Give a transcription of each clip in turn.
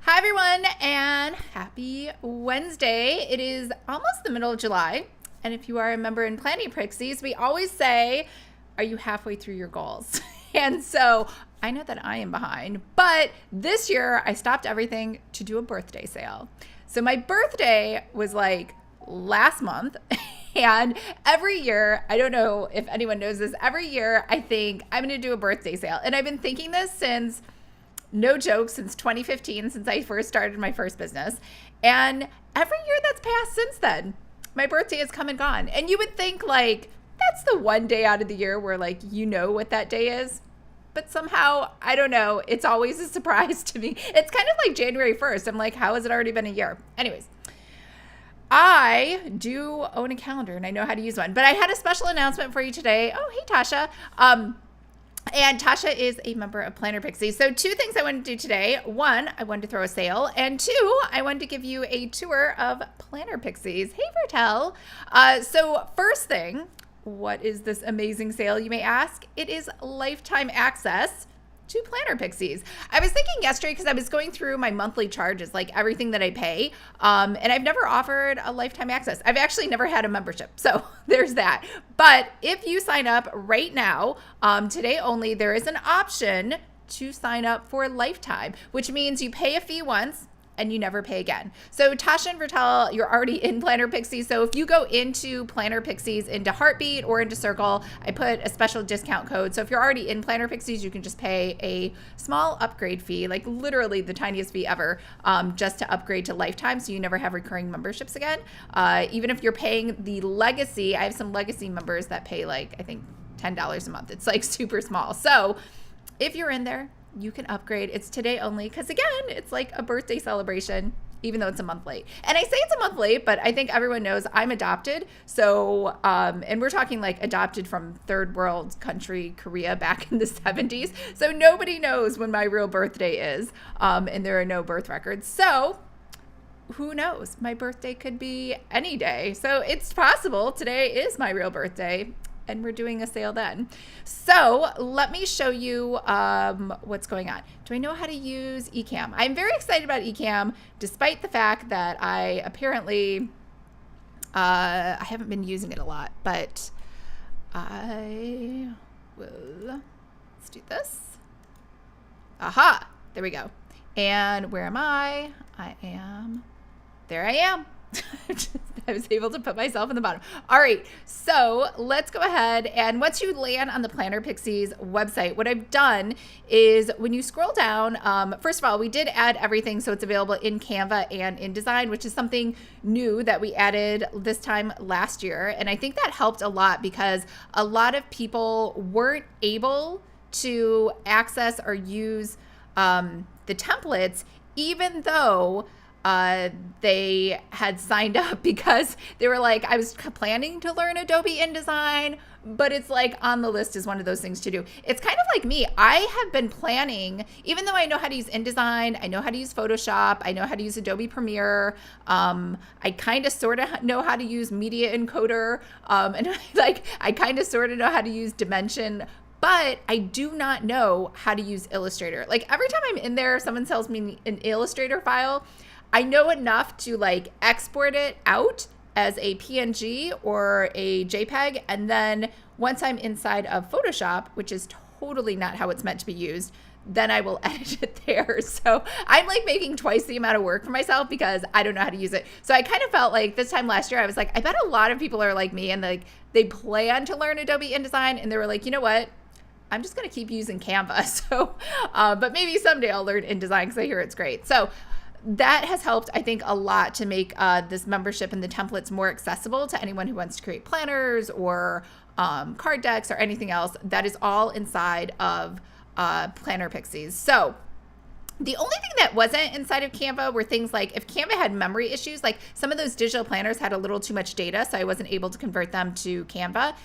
Hi, everyone, and happy Wednesday. It is almost the middle of July. And if you are a member in Planning Pixies, we always say, are you halfway through your goals? And so I know that I am behind, but this year I stopped everything to do a birthday sale. So my birthday was like last month. And every year, I don't know if anyone knows this, every year I think I'm going to do a birthday sale. And I've been thinking this since, no joke, since 2015, since I first started my first business. And every year that's passed since then, my birthday has come and gone. And you would think like, that's the one day out of the year where like, you know what that day is. But somehow, I don't know, it's always a surprise to me. It's kind of like January 1st. I'm like, how has it already been a year? Anyways, I do own a calendar and I know how to use one. But I had a special announcement for you today. Oh, hey, Tasha. And Tasha is a member of Planner Pixie. So two things I wanted to do today. One, I wanted to throw a sale. And two, I wanted to give you a tour of Planner Pixies. Hey, Vertel. So first thing, what is this amazing sale, you may ask? It is lifetime access to Planner Pixies. I was thinking yesterday because I was going through my monthly charges, like everything that I pay, and I've never offered a lifetime access. I've actually never had a membership, so there's that. But if you sign up right now, today only, there is an option to sign up for lifetime, which means you pay a fee once and you never pay again. So Tasha and Vertel, you're already in Planner Pixies. So if you go into Planner Pixies, into Heartbeat or into Circle, I put a special discount code. So if you're already in Planner Pixies, you can just pay a small upgrade fee, like literally the tiniest fee ever, just to upgrade to lifetime. So you never have recurring memberships again. Even if you're paying the legacy, I have some legacy members that pay like, I think $10 a month. It's like super small. So if you're in there, you can upgrade. It's today only because, again, it's like a birthday celebration, even though it's a month late. And I say it's a month late, but I think everyone knows I'm adopted. So, and we're talking like adopted from third world country, Korea, back in the 70s. So nobody knows when my real birthday is, and there are no birth records. So who knows? My birthday could be any day. So it's possible today is my real birthday, and we're doing a sale then. So let me show you what's going on. Do I know how to use Ecamm? I'm very excited about Ecamm, despite the fact that I apparently, I haven't been using it a lot, but I will, let's do this. Aha, there we go. And where am I? There I am. I was able to put myself in the bottom. All right, so let's go ahead. And once you land on the Planner Pixies website, what I've done is when you scroll down, first of all, we did add everything so it's available in Canva and InDesign, which is something new that we added this time last year. And I think that helped a lot because a lot of people weren't able to access or use the templates, even though they had signed up because they were like, I was planning to learn Adobe InDesign, but it's like on the list is one of those things to do. It's kind of like me. I have been planning, even though I know how to use InDesign, I know how to use Photoshop, I know how to use Adobe Premiere. I kind of sort of know how to use Media Encoder. And I kind of sort of know how to use Dimension, but I do not know how to use Illustrator. Like every time I'm in there, someone sells me an Illustrator file, I know enough to like export it out as a PNG or a JPEG. And then once I'm inside of Photoshop, which is totally not how it's meant to be used, then I will edit it there. So I'm like making twice the amount of work for myself because I don't know how to use it. So I kind of felt like this time last year, I was like, I bet a lot of people are like me and like they plan to learn Adobe InDesign and they were like, you know what? I'm just going to keep using Canva. So, but maybe someday I'll learn InDesign because I hear it's great. So that has helped, I think, a lot to make this membership and the templates more accessible to anyone who wants to create planners or card decks or anything else. That is all inside of Planner Pixies. So the only thing that wasn't inside of Canva were things like if Canva had memory issues, like some of those digital planners had a little too much data, so I wasn't able to convert them to Canva.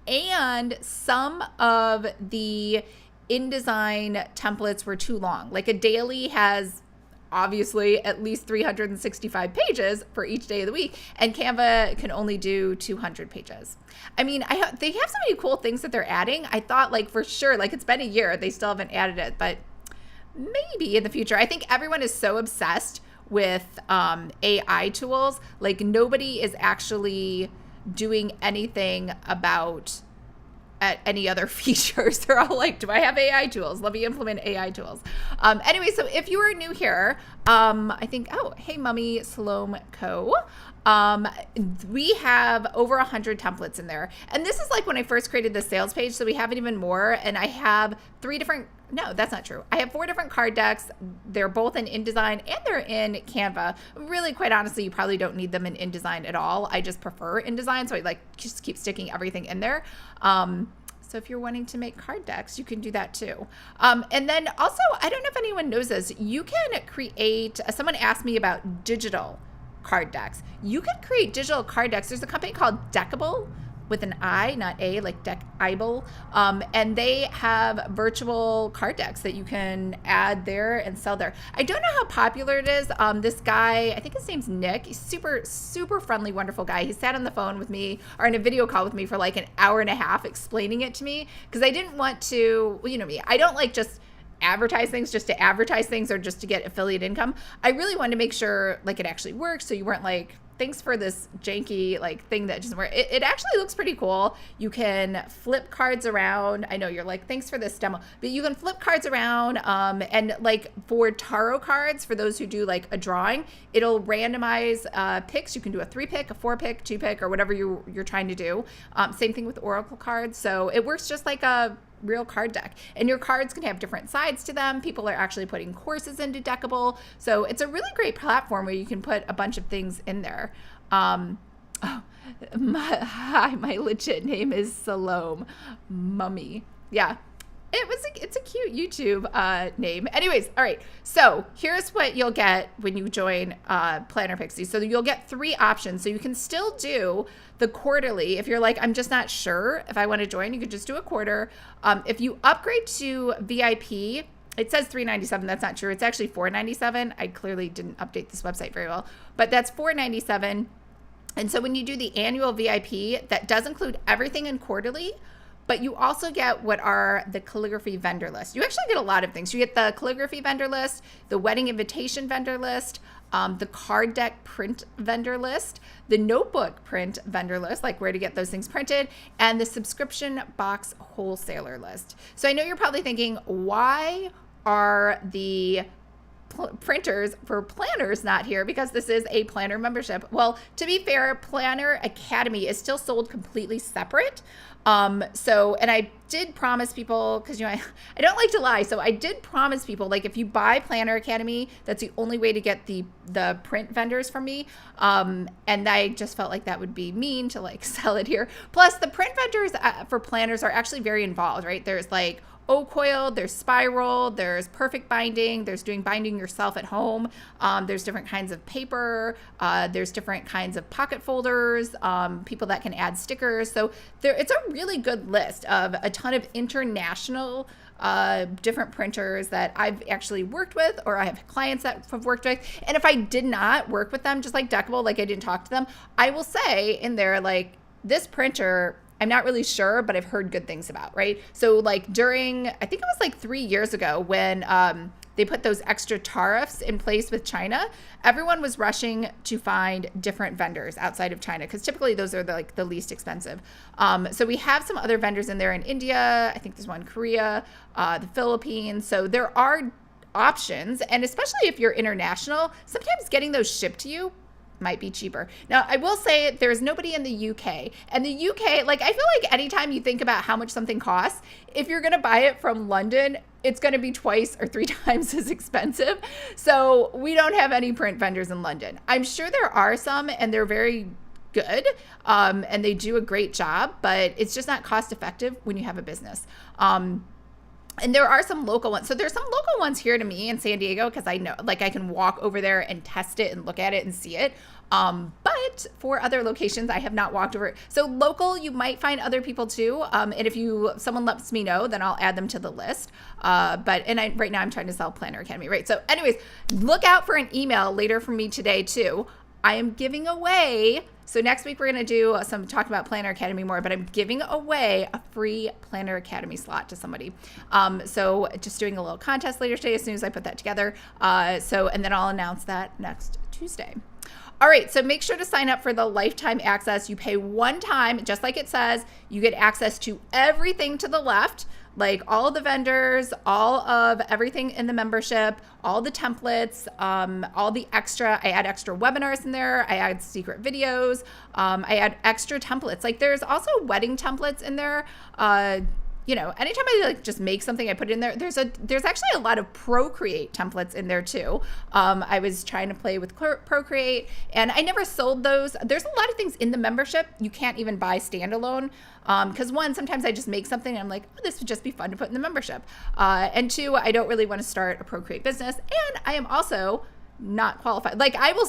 And some of the InDesign templates were too long. Like a daily has obviously at least 365 pages for each day of the week, and Canva can only do 200 pages. I mean, they have so many cool things that they're adding. I thought like for sure, like it's been a year, they still haven't added it, but maybe in the future. I think everyone is so obsessed with AI tools. Like nobody is actually doing anything about any other features. They're all like, do I have AI tools? Let me implement AI tools. Anyway, so if you are new here, I think, oh, hey, Mummy Salome Co. We have over 100 templates in there. And this is like when I first created the sales page. So we have it even more. And I have no, that's not true. I have 4 different card decks. They're both in InDesign and they're in Canva. Really, quite honestly, you probably don't need them in InDesign at all. I just prefer InDesign. So I like just keep sticking everything in there. So if you're wanting to make card decks, you can do that too. And then also, I don't know if anyone knows this, you can create, someone asked me about digital card decks. You can create digital card decks. There's a company called Deckable with an I, not A, like Deckable. And they have virtual card decks that you can add there and sell there. I don't know how popular it is. This guy, I think his name's Nick. He's super, super friendly, wonderful guy. He sat on the phone with me or in a video call with me for like an hour and a half explaining it to me because I didn't want to, well, you know me, I don't like just advertise things just to advertise things or just to get affiliate income. I really wanted to make sure like it actually works. So you weren't like, thanks for this janky like thing that doesn't work. It actually looks pretty cool. You can flip cards around. I know you're like, thanks for this demo, but you can flip cards around. And like for tarot cards, for those who do like a drawing, it'll randomize picks. You can do a 3-pick, a 4-pick, 2-pick, or whatever you're trying to do. Same thing with oracle cards. So it works just like a real card deck, and your cards can have different sides to them. People are actually putting courses into Deckable, so it's a really great platform where you can put a bunch of things in there. My legit name is Salome Mummy. Yeah, it's a cute YouTube name. Anyways, all right. So here's what you'll get when you join Planner Pixie. So you'll get 3 options. So you can still do the quarterly. If you're like, I'm just not sure if I want to join, you could just do a quarter. If you upgrade to VIP, it says $397. That's not true. It's actually $497. I clearly didn't update this website very well, but that's $497. And so when you do the annual VIP, that does include everything in quarterly, but you also get what are the calligraphy vendor list. You actually get a lot of things. You get the calligraphy vendor list, the wedding invitation vendor list, the card deck print vendor list, the notebook print vendor list, like where to get those things printed, and the subscription box wholesaler list. So I know you're probably thinking, why are the printers for planners not here? Because this is a planner membership. Well, to be fair, Planner Academy is still sold completely separate. And I did promise people, because I don't like to lie, so I did promise people, like if you buy Planner Academy, that's the only way to get the print vendors from me. And I just felt like that would be mean to like sell it here. Plus the print vendors for planners are actually very involved, right? There's like O-coil, there's spiral, there's perfect binding, there's doing binding yourself at home, there's different kinds of paper, there's different kinds of pocket folders, people that can add stickers. So it's a really good list of a ton of international different printers that I've actually worked with, or I have clients that have worked with. And if I did not work with them, just like Deckable, like I didn't talk to them, I will say in there, like, this printer, I'm not really sure, but I've heard good things about, right? So like during, I think it was like 3 years ago when they put those extra tariffs in place with China, everyone was rushing to find different vendors outside of China, because typically those are the least expensive. So we have some other vendors in there in India. I think there's one in Korea, the Philippines. So there are options. And especially if you're international, sometimes getting those shipped to you might be cheaper. Now, I will say there's nobody in the UK. And the UK, like, I feel like anytime you think about how much something costs, if you're going to buy it from London, it's going to be 2 or 3 times as expensive. So we don't have any print vendors in London. I'm sure there are some, and they're very good, and they do a great job, but it's just not cost effective when you have a business. And there are some local ones. So there's some local ones here to me in San Diego, because I know, like, I can walk over there and test it and look at it and see it. But for other locations, I have not walked over it. So local, you might find other people too. And if someone lets me know, then I'll add them to the list. Right now I'm trying to sell Planner Academy, right? So anyways, look out for an email later from me today too I am giving away, so next week we're going to do some talk about Planner Academy more, but I'm giving away a free Planner Academy slot to somebody. So just doing a little contest later today as soon as I put that together. And then I'll announce that next Tuesday. All right, so make sure to sign up for the lifetime access. You pay one time, just like it says, you get access to everything to the left, like all of the vendors, all of everything in the membership, all the templates, all the extra. I add extra webinars in there. I add secret videos. I add extra templates. Like there's also wedding templates in there. Anytime I like just make something, I put it in there. There's actually a lot of Procreate templates in there too. I was trying to play with Procreate, and I never sold those. There's a lot of things in the membership you can't even buy standalone. Because one, sometimes I just make something and I'm like, oh, this would just be fun to put in the membership. And two, I don't really want to start a Procreate business, and I am also not qualified. Like I will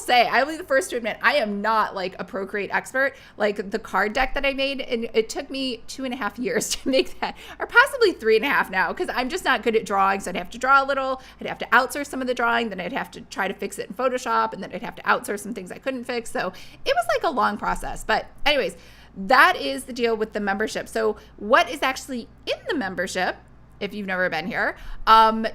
be the first to admit, I am not like a Procreate expert. Like the card deck that I made, and it took me 2.5 years to make that, or possibly 3.5 now, because I'm just not good at drawing. So I'd have to draw a little, I'd have to outsource some of the drawing, then I'd have to try to fix it in Photoshop, and then I'd have to outsource some things I couldn't fix. So it was like a long process. But anyways, that is the deal with the membership. So what is actually in the membership, if you've never been here,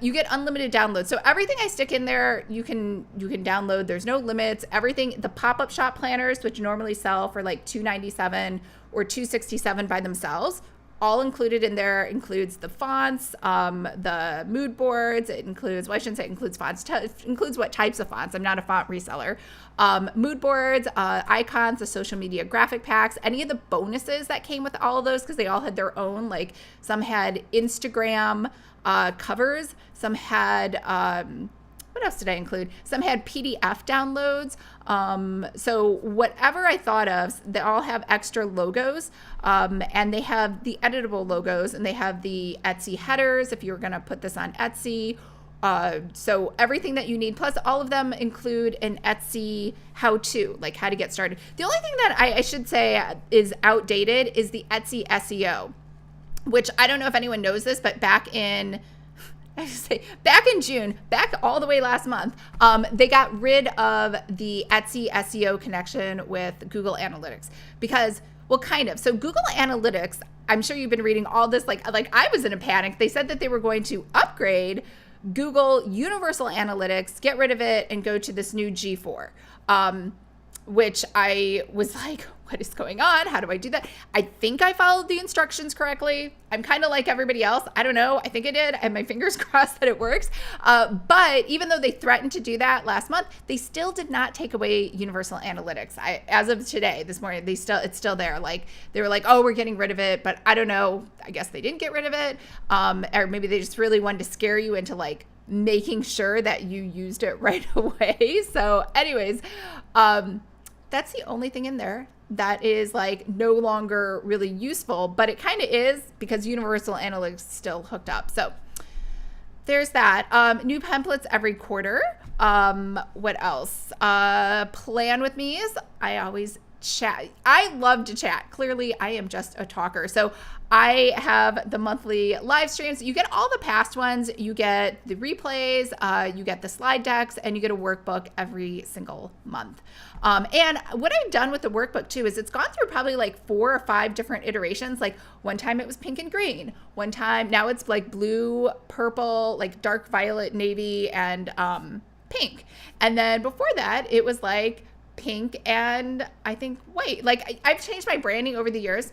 you get unlimited downloads. So everything I stick in there, you can download. There's no limits. Everything, the pop-up shop planners, which normally sell for like $297 or $267 by themselves, all included in there. Includes the fonts, the mood boards. It includes, well, I shouldn't say it includes fonts. It includes what types of fonts. I'm not a font reseller. Mood boards, icons, the social media graphic packs, any of the bonuses that came with all of those, because they all had their own. Like some had Instagram covers, some had what else did I include? Some had PDF downloads. So whatever I thought of, they all have extra logos, and they have the editable logos, and they have the Etsy headers if you're going to put this on Etsy. So everything that you need, plus all of them include an Etsy how-to, like how to get started. The only thing that I should say is outdated is the Etsy SEO, which I don't know if anyone knows this, but back in June, back all the way last month, they got rid of the Etsy SEO connection with Google Analytics because, well, kind of. So Google Analytics, I'm sure you've been reading all this, like I was in a panic. They said that they were going to upgrade Google Universal Analytics, get rid of it, and go to this new G4, which I was like, what is going on? How do I do that? I think I followed the instructions correctly. I'm kind of like everybody else. I don't know. I think I did. I have my fingers crossed that it works. But even though they threatened to do that last month, they still did not take away Universal Analytics. As of today, this morning, it's still there. Like they were like, oh, we're getting rid of it. But I don't know. I guess they didn't get rid of it. Or maybe they just really wanted to scare you into like making sure that you used it right away. So anyways, that's the only thing in there that is like no longer really useful, but it kind of is because Universal Analytics is still hooked up. So there's that. New templates every quarter. What else? Plan with me's. I always chat. I love to chat. Clearly, I am just a talker. So I have the monthly live streams. You get all the past ones. You get the replays. You get the slide decks, and you get a workbook every single month. And what I've done with the workbook too is it's gone through probably like 4 or 5 different iterations. Like one time it was pink and green. One time now it's like blue, purple, like dark violet, navy, and pink. And then before that it was like pink and I think white. Like I've changed my branding over the years.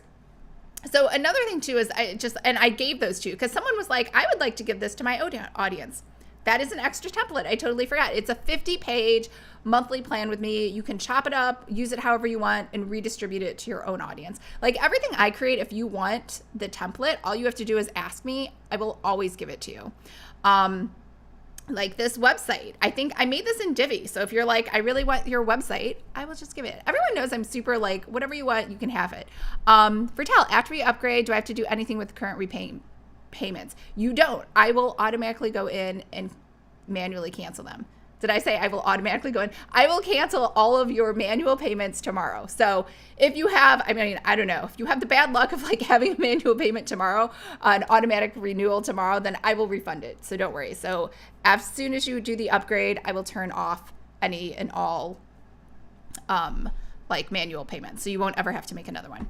So another thing too is I gave those to you because someone was like, I would like to give this to my audience. That is an extra template. I totally forgot. It's a 50-page monthly plan with me. You can chop it up, use it however you want, and redistribute it to your own audience. Like everything I create, if you want the template, all you have to do is ask me. I will always give it to you. Like this website, I think I made this in Divi. So if you're like, I really want your website, I will just give it. Everyone knows I'm super like, whatever you want, you can have it. Vertel, after we upgrade, do I have to do anything with current payments? You don't. I will automatically go in and manually cancel them. Did I say I will automatically go in? I will cancel all of your manual payments tomorrow. So if you have, I mean, I don't know, if you have the bad luck of like having a manual payment tomorrow, an automatic renewal tomorrow, then I will refund it. So don't worry. So as soon as you do the upgrade, I will turn off any and all like manual payments. So you won't ever have to make another one.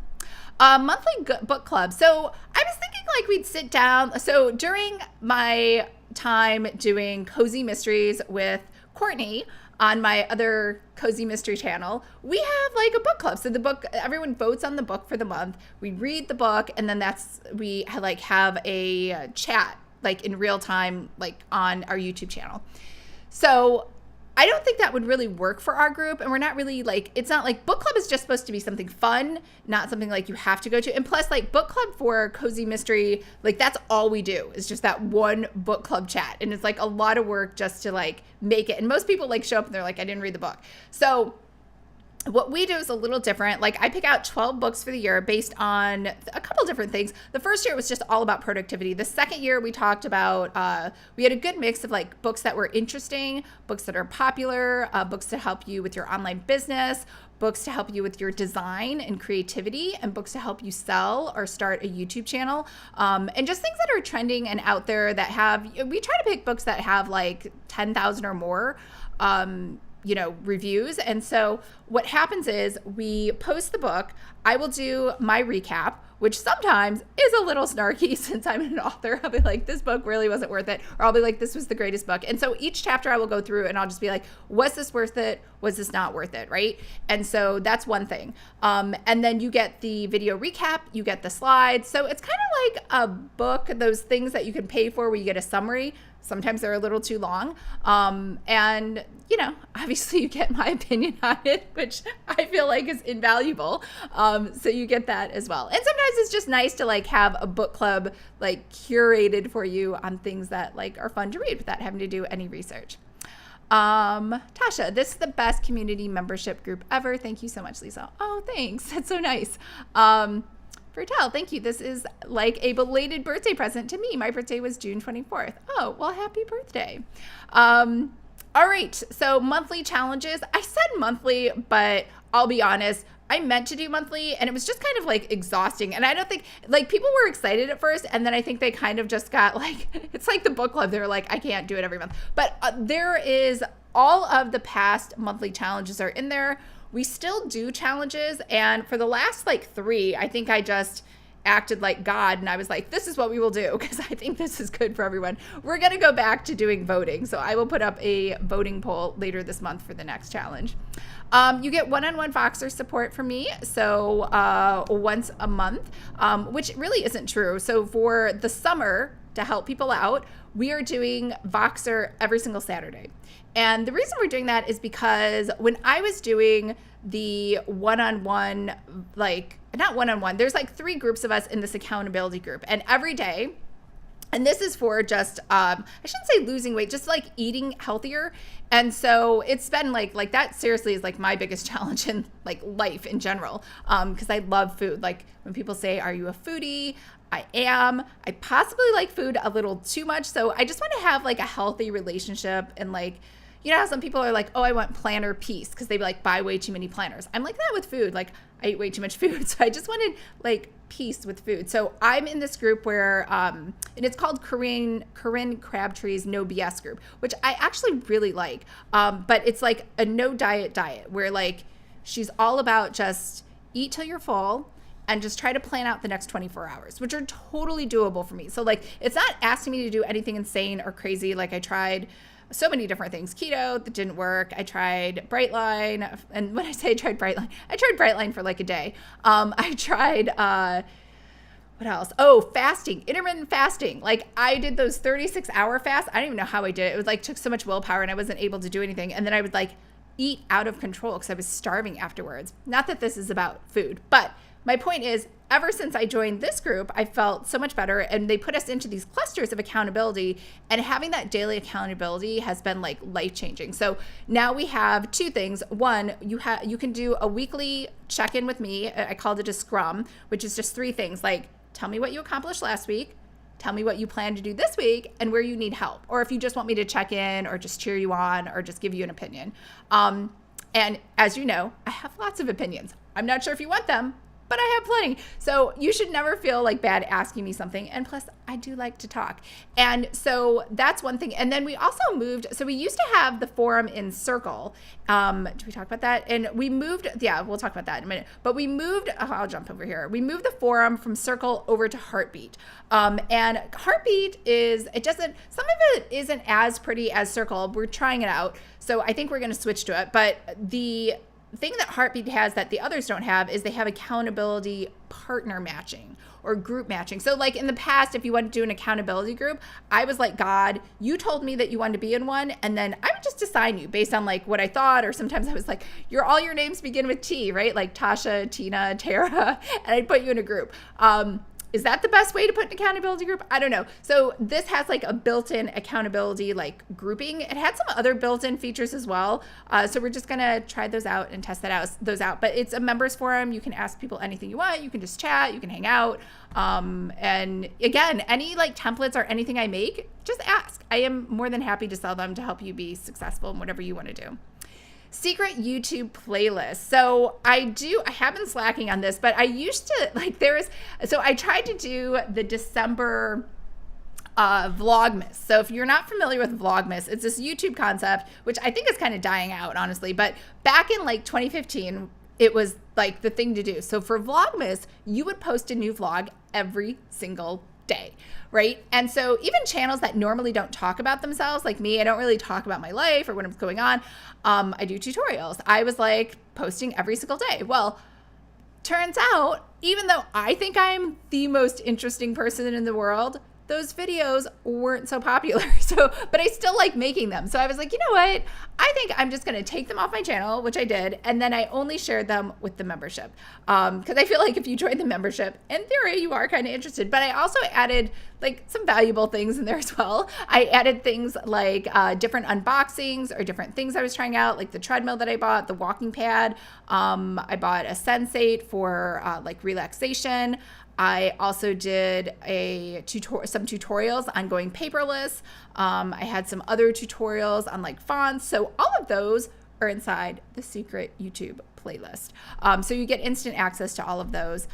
Monthly book club. So I was thinking like we'd sit down. So during my time doing Cozy Mysteries with Courtney on my other Cozy Mystery channel, we have like a book club. So the book, everyone votes on the book for the month. We read the book, and then we like have a chat like in real time, like on our YouTube channel. So I don't think that would really work for our group. And we're not really like, it's not like book club is just supposed to be something fun, not something like you have to go to. And plus like book club for Cozy Mystery, like that's all we do is just that one book club chat. And it's like a lot of work just to like make it. And most people like show up and they're like, I didn't read the book. So what we do is a little different. Like I pick out 12 books for the year based on a couple different things. The first year was just all about productivity. The second year we talked about, we had a good mix of like books that were interesting, books that are popular, books to help you with your online business, books to help you with your design and creativity, and books to help you sell or start a YouTube channel. And just things that are trending and out there that we try to pick books that have like 10,000 or more, reviews. And so what happens is we post the book. I will do my recap, which sometimes is a little snarky since I'm an author. I'll be like, this book really wasn't worth it. Or I'll be like, this was the greatest book. And so each chapter I will go through and I'll just be like, was this worth it? Was this not worth it? Right? And so that's one thing. And then you get the video recap, you get the slides. So it's kind of like a book, those things that you can pay for where you get a summary. Sometimes they're a little too long. And obviously you get my opinion on it, which I feel like is invaluable. So you get that as well. And sometimes it's just nice to like have a book club like curated for you on things that like are fun to read without having to do any research. Tasha, this is the best community membership group ever. Thank you so much, Lisa. Oh, thanks. That's so nice. Bertel, thank you. This is like a belated birthday present to me. My birthday was June 24th. Oh, well, happy birthday. All right. So monthly challenges. I said monthly, but I'll be honest, I meant to do monthly and it was just kind of like exhausting. And I don't think like people were excited at first. And then I think they kind of just got like, it's like the book club. They're like, I can't do it every month, but there is all of the past monthly challenges are in there. We still do challenges. And for the last like 3, I think I just acted like God. And I was like, this is what we will do because I think this is good for everyone. We're going to go back to doing voting. So I will put up a voting poll later this month for the next challenge. You get one-on-one Voxer support from me. So once a month, which really isn't true. So for the summer to help people out, we are doing Voxer every single Saturday. And the reason we're doing that is because when I was doing the one-on-one, like not one-on-one, there's like 3 groups of us in this accountability group. And every day, and this is for just, I shouldn't say losing weight, just like eating healthier. And so it's been like that seriously is like my biggest challenge in like life in general. Because I love food. Like when people say, are you a foodie? I am. I possibly like food a little too much. So I just want to have like a healthy relationship and like, you know how some people are like, oh, I want planner peace because they like buy way too many planners. I'm like that with food. Like I eat way too much food. So I just wanted like peace with food. So I'm in this group where, and it's called Corinne Crabtree's No BS group, which I actually really like. But it's like a no diet where like she's all about just eat till you're full and just try to plan out the next 24 hours, which are totally doable for me. So like, it's not asking me to do anything insane or crazy. Like I tried so many different things. Keto, that didn't work. I tried Brightline. And when I say I tried Brightline for like a day. I tried, what else? Oh, fasting, intermittent fasting. Like I did those 36-hour fasts. I don't even know how I did it. It was like took so much willpower and I wasn't able to do anything. And then I would like eat out of control because I was starving afterwards. Not that this is about food, but my point is, ever since I joined this group, I felt so much better, and they put us into these clusters of accountability, and having that daily accountability has been like life-changing. So now we have 2 things. One, you can do a weekly check-in with me. I called it a scrum, which is just 3 things like tell me what you accomplished last week, tell me what you plan to do this week, and where you need help, or if you just want me to check in or just cheer you on or just give you an opinion. And as you know, I have lots of opinions. I'm not sure if you want them, but I have plenty. So you should never feel like bad asking me something. And plus, I do like to talk. And so that's one thing. And then we also moved. So we used to have the forum in Circle. Do we talk about that? And we moved. Yeah, we'll talk about that in a minute. But we moved. Oh, I'll jump over here. We moved the forum from Circle over to Heartbeat. And Heartbeat is, some of it isn't as pretty as Circle. We're trying it out. So I think we're going to switch to it. But the thing that Heartbeat has that the others don't have is they have accountability partner matching or group matching. So like in the past, if you wanted to do an accountability group, I was like, God, you told me that you wanted to be in one. And then I would just assign you based on like what I thought. Or sometimes I was like, all your names begin with T, right? Like Tasha, Tina, Tara, and I'd put you in a group. Is that the best way to put an accountability group? I don't know. So this has like a built-in accountability like grouping. It had some other built-in features as well. So we're just gonna try those out and test those out. But it's a members forum. You can ask people anything you want. You can just chat. You can hang out. And again, any like templates or anything I make, just ask. I am more than happy to sell them to help you be successful in whatever you want to do. Secret YouTube playlist. So I have been slacking on this, but I used to so I tried to do the December Vlogmas. So if you're not familiar with Vlogmas, it's this YouTube concept, which I think is kind of dying out, honestly. But back in like 2015, it was like the thing to do. So for Vlogmas, you would post a new vlog every single day, right? And so even channels that normally don't talk about themselves, like me, I don't really talk about my life or what's going on. I do tutorials. I was like posting every single day. Well, turns out, even though I think I'm the most interesting person in the world, those videos weren't so popular. But I still like making them. So I was like, you know what? I think I'm just going to take them off my channel, which I did. And then I only shared them with the membership. Because I feel like if you join the membership, in theory, you are kind of interested. But I also added like some valuable things in there as well. I added things like different unboxings or different things I was trying out, like the treadmill that I bought, the walking pad. I bought a Sensate for like relaxation. I also did some tutorials on going paperless. I had some other tutorials on like fonts. So all of those are inside the secret YouTube playlist. So you get instant access to all of those.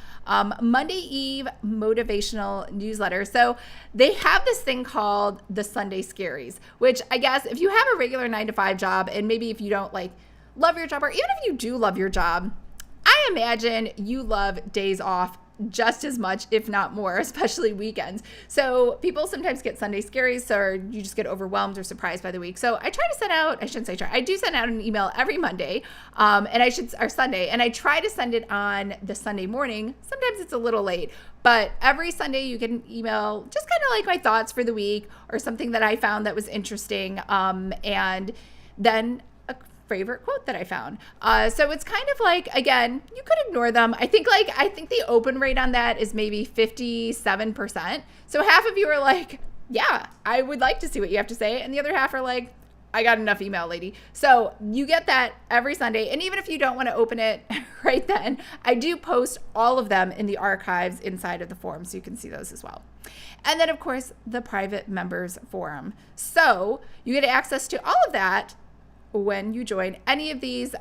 Monday Eve motivational newsletter. So they have this thing called the Sunday Scaries, which I guess if you have a regular 9-to-5 job, and maybe if you don't like love your job, or even if you do love your job, I imagine you love days off just as much, if not more, especially weekends. So people sometimes get Sunday scaries, or you just get overwhelmed or surprised by the week. So I try to send out, I shouldn't say try, I do send out an email every Monday, or Sunday, and I try to send it on the Sunday morning. Sometimes it's a little late, but every Sunday you get an email, just kind of like my thoughts for the week or something that I found that was interesting. And then favorite quote that I found. So it's kind of like, again, you could ignore them. I think the open rate on that is maybe 57%. So half of you are like, yeah, I would like to see what you have to say. And the other half are like, I got enough email, lady. So you get that every Sunday. And even if you don't want to open it right then, I do post all of them in the archives inside of the forum, so you can see those as well. And then, of course, the private members forum. So you get access to all of that when you join any of these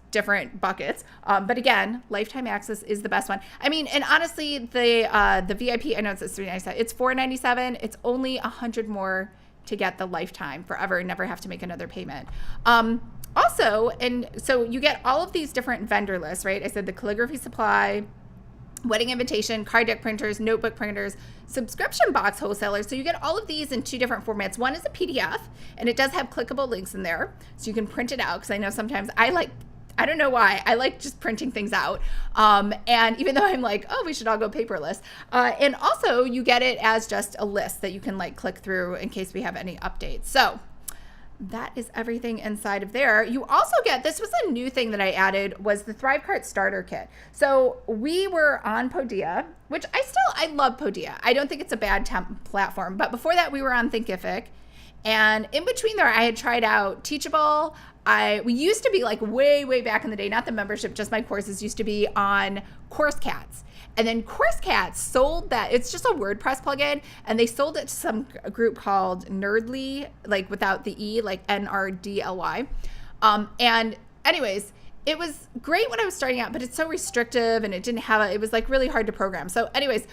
different buckets. But again, lifetime access is the best one. I mean, and honestly, the VIP, I know it's $397. It's $497. It's only $100 more to get the lifetime forever, never have to make another payment. Also, and so you get all of these different vendor lists, right? I said the calligraphy supply, wedding invitation, card deck printers, notebook printers, subscription box wholesalers. So you get all of these in two different formats. One is a PDF, and it does have clickable links in there, so you can print it out, because I know sometimes I don't know why, I like just printing things out. And even though I'm like, oh, we should all go paperless. And also you get it as just a list that you can like click through in case we have any updates. So that is everything inside of there. You also get, this was a new thing that I added, was the Thrivecart starter kit. So we were on Podia, which I love Podia. I don't think it's a bad platform, but before that we were on Thinkific. And in between there, I had tried out Teachable. We used to be like way back in the day, not the membership, just my courses used to be on CourseCats. And then CourseCats sold that. It's just a WordPress plugin, and they sold it to some group called Nerdly, like without the E, like NRDLY. And anyways, it was great when I was starting out, but it's so restrictive and it was like really hard to program. So anyways,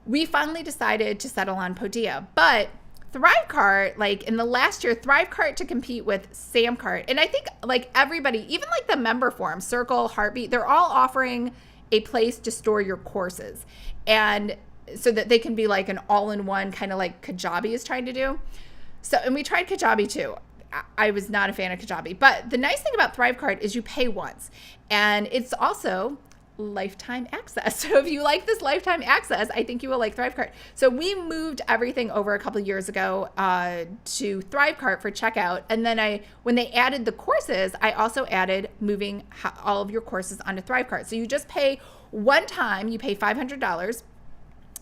we finally decided to settle on Podia. But Thrivecart, like in the last year, Thrivecart to compete with Samcart. And I think like everybody, even like the member forums, Circle, Heartbeat, they're all offering a place to store your courses. And so that they can be like an all-in-one, kind of like Kajabi is trying to do. So, and we tried Kajabi too. I was not a fan of Kajabi. But the nice thing about Thrivecart is you pay once. And it's also lifetime access. So if you like this lifetime access, I think you will like Thrivecart. So we moved everything over a couple of years ago to Thrivecart for checkout. And then when they added the courses, I also added moving all of your courses onto Thrivecart. So you just pay one time, you pay $500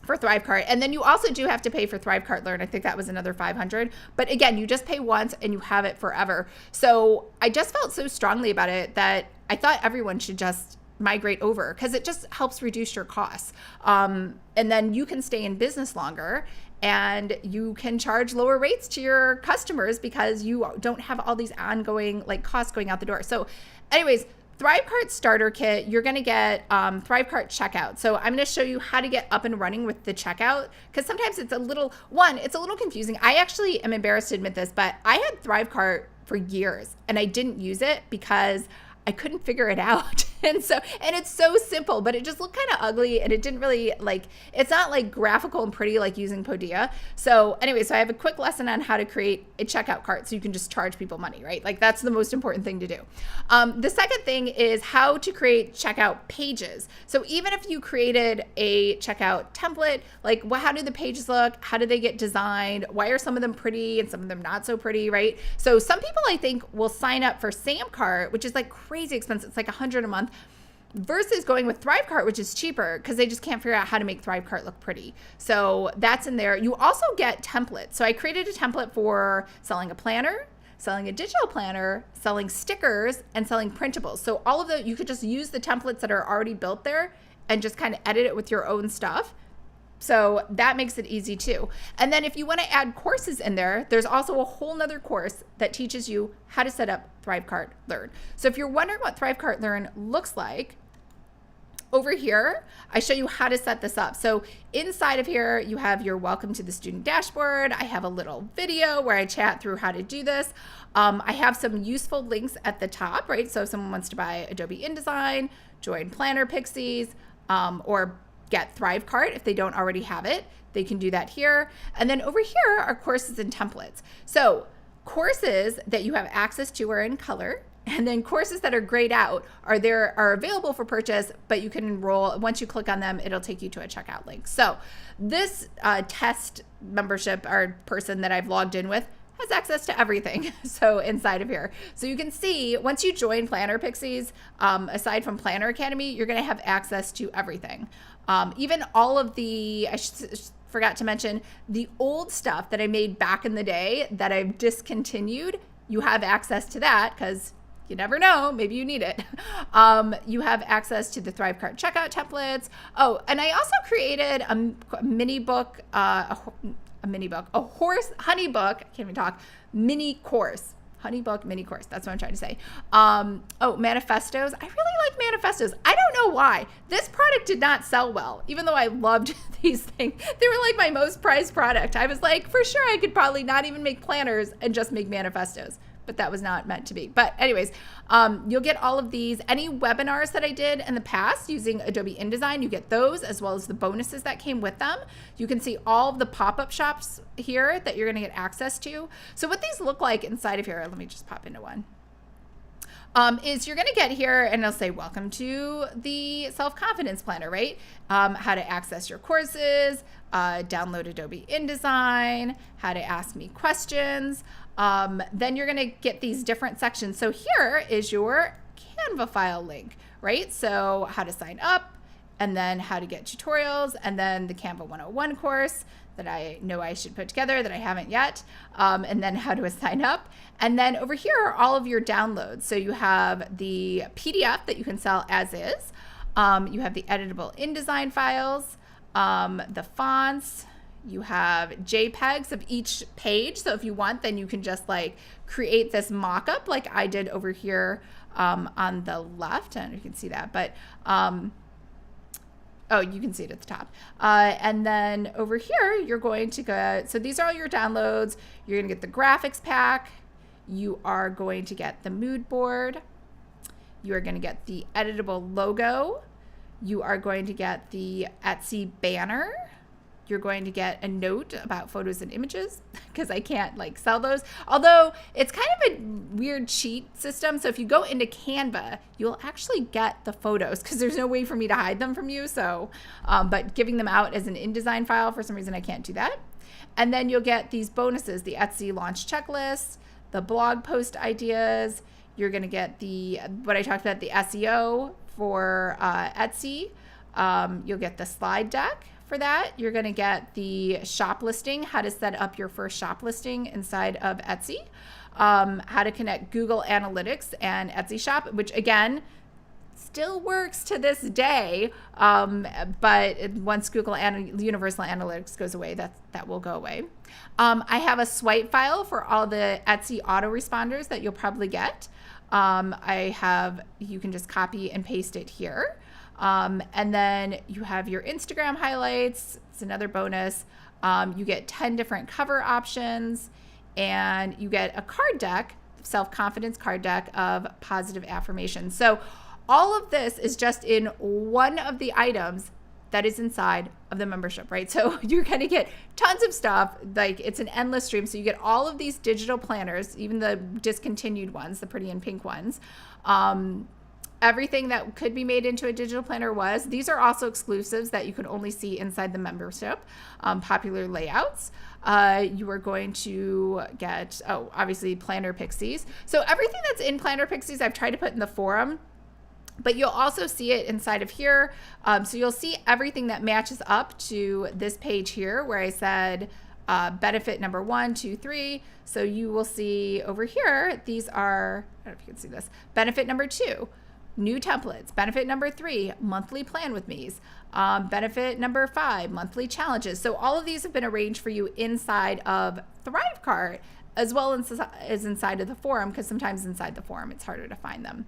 for Thrivecart. And then you also do have to pay for Thrivecart Learn. I think that was another $500. But again, you just pay once and you have it forever. So I just felt so strongly about it that I thought everyone should just migrate over because it just helps reduce your costs. And then you can stay in business longer and you can charge lower rates to your customers because you don't have all these ongoing like costs going out the door. So anyways, Thrivecart starter kit, you're going to get Thrivecart checkout. So I'm going to show you how to get up and running with the checkout because sometimes it's a little confusing. I actually am embarrassed to admit this, but I had Thrivecart for years and I didn't use it because I couldn't figure it out. And it's so simple, but it just looked kind of ugly and it didn't really it's not like graphical and pretty like using Podia. So anyway, so I have a quick lesson on how to create a checkout cart so you can just charge people money, right? Like that's the most important thing to do. The second thing is how to create checkout pages. So even if you created a checkout template, like how do the pages look? How do they get designed? Why are some of them pretty and some of them not so pretty, right? So some people I think will sign up for Samcart, which is like crazy expensive. It's like $100 a month. Versus going with Thrivecart, which is cheaper because they just can't figure out how to make Thrivecart look pretty. So that's in there. You also get templates. So I created a template for selling a planner, selling a digital planner, selling stickers, and selling printables. So all of those, you could just use the templates that are already built there and just kind of edit it with your own stuff. So that makes it easy too. And then if you want to add courses in there, there's also a whole nother course that teaches you how to set up Thrivecart Learn. So if you're wondering what Thrivecart Learn looks like, over here, I show you how to set this up. So inside of here, you have your welcome to the student dashboard. I have a little video where I chat through how to do this. I have some useful links at the top, right? So if someone wants to buy Adobe InDesign, join Planner Pixies, or get Thrivecart if they don't already have it, they can do that here. And then over here are courses and templates. So courses that you have access to are in color. And then courses that are grayed out are available for purchase, but you can enroll. Once you click on them, it'll take you to a checkout link. So this test membership or person that I've logged in with has access to everything. So inside of here. So you can see once you join Planner Pixies, aside from Planner Academy, you're going to have access to everything. Even all of the, forgot to mention, the old stuff that I made back in the day that I've discontinued, you have access to that because you never know, maybe you need it. You have access to the Thrivecart checkout templates. Oh, and I also created a mini book, HoneyBook, I can't even talk, mini course. HoneyBook mini course. That's what I'm trying to say. Manifestos. I really like manifestos. I don't know why. This product did not sell well, even though I loved these things. They were like my most prized product. I was like, for sure, I could probably not even make planners and just make manifestos. But that was not meant to be. But anyways, you'll get all of these. Any webinars that I did in the past using Adobe InDesign, you get those as well as the bonuses that came with them. You can see all of the pop-up shops here that you're going to get access to. So what these look like inside of here, let me just pop into one. Is you're going to get here and it'll say, welcome to the self-confidence planner, right? How to access your courses, download Adobe InDesign, how to ask me questions. Then you're going to get these different sections. So here is your Canva file link, right? So how to sign up, and then how to get tutorials, and then the Canva 101 course that I know I should put together that I haven't yet, and then how to sign up. And then over here are all of your downloads. So you have the PDF that you can sell as is. You have the editable InDesign files, the fonts. You have JPEGs of each page. So if you want, then you can just like create this mock-up like I did over here on the left. I don't know if you can see that, but oh, you can see it at the top. And then over here, you're going to get, so these are all your downloads. You're going to get the graphics pack. You are going to get the mood board. You are going to get the editable logo. You are going to get the Etsy banner. You're going to get a note about photos and images because I can't like sell those. Although it's kind of a weird cheat system. So if you go into Canva, you'll actually get the photos because there's no way for me to hide them from you. So, but giving them out as an InDesign file, for some reason, I can't do that. And then you'll get these bonuses, the Etsy launch checklist, the blog post ideas. You're going to get the, what I talked about, the SEO for Etsy. You'll get the slide deck. For that, you're going to get the shop listing, how to set up your first shop listing inside of Etsy, how to connect Google Analytics and Etsy Shop, which again, still works to this day. But once Google Universal Analytics goes away, that will go away. I have a swipe file for all the Etsy autoresponders that you'll probably get. You can just copy and paste it here. And then you have your Instagram highlights. It's another bonus. You get 10 different cover options, and you get a card deck, self-confidence card deck of positive affirmations. So all of this is just in one of the items that is inside of the membership, right? So you're going to get tons of stuff. Like, it's an endless stream. So you get all of these digital planners, even the discontinued ones, the pretty and pink ones. Everything that could be made into a digital planner was. These are also exclusives that you can only see inside the membership. Popular layouts. You are going to get, obviously Planner Pixies. So everything that's in Planner Pixies, I've tried to put in the forum, but you'll also see it inside of here. So you'll see everything that matches up to this page here where I said benefit number 1, 2, 3. So you will see over here, these are, I don't know if you can see this, benefit number 2. New templates. Benefit number 3, monthly plan with me's. Benefit number 5, monthly challenges. So all of these have been arranged for you inside of Thrivecart as well as inside of the forum, because sometimes inside the forum it's harder to find them.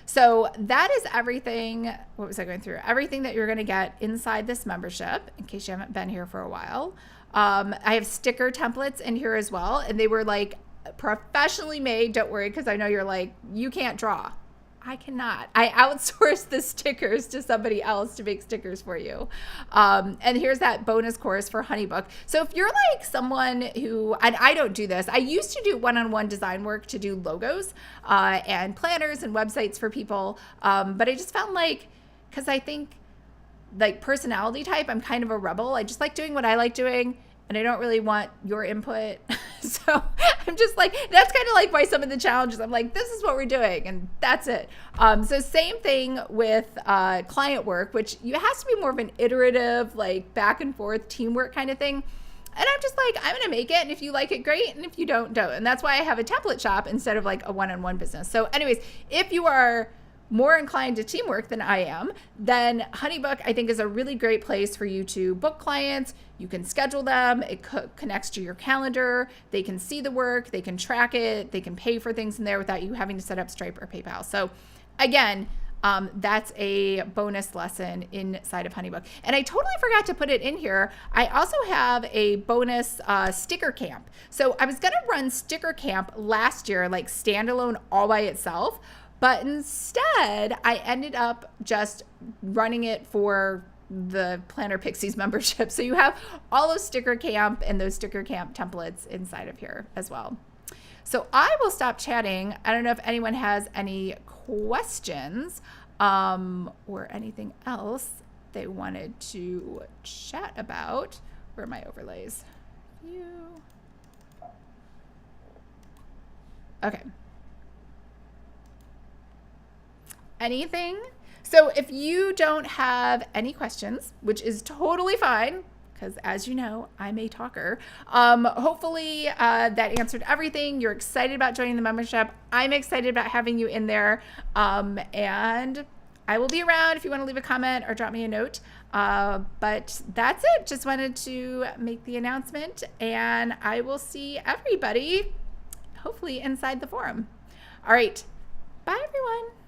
So that is everything. What was I going through? Everything that you're going to get inside this membership, in case you haven't been here for a while. I have sticker templates in here as well, and they were like professionally made. Don't worry, because I know you're like, you can't draw. I cannot. I outsource the stickers to somebody else to make stickers for you. And here's that bonus course for Honeybook. So if you're like someone who, and I don't do this, I used to do one-on-one design work to do logos and planners and websites for people. But I just found like, because I think like personality type, I'm kind of a rebel. I just like doing what I like doing, and I don't really want your input. So I'm just like, that's kind of like why some of the challenges, I'm like, this is what we're doing, and that's it. So same thing with client work, which has to be more of an iterative, like back and forth teamwork kind of thing. And I'm just like, I'm going to make it. And if you like it, great. And if you don't. And that's why I have a template shop instead of like a one-on-one business. So anyways, if you are more inclined to teamwork than I am, then Honeybook, I think, is a really great place for you to book clients. You can schedule them. It connects to your calendar. They can see the work. They can track it. They can pay for things in there without you having to set up Stripe or PayPal. So again, that's a bonus lesson inside of Honeybook. And I totally forgot to put it in here. I also have a bonus sticker camp. So I was going to run sticker camp last year, like standalone all by itself. But instead, I ended up just running it for the Planner Pixies membership. So you have all of Sticker Camp and those Sticker Camp templates inside of here as well. So I will stop chatting. I don't know if anyone has any questions or anything else they wanted to chat about. Where are my overlays? Okay. Anything? So if you don't have any questions, which is totally fine, because as you know, I'm a talker, hopefully that answered everything. You're excited about joining the membership. I'm excited about having you in there. And I will be around if you want to leave a comment or drop me a note. But that's it. Just wanted to make the announcement, and I will see everybody hopefully inside the forum. All right. Bye, everyone.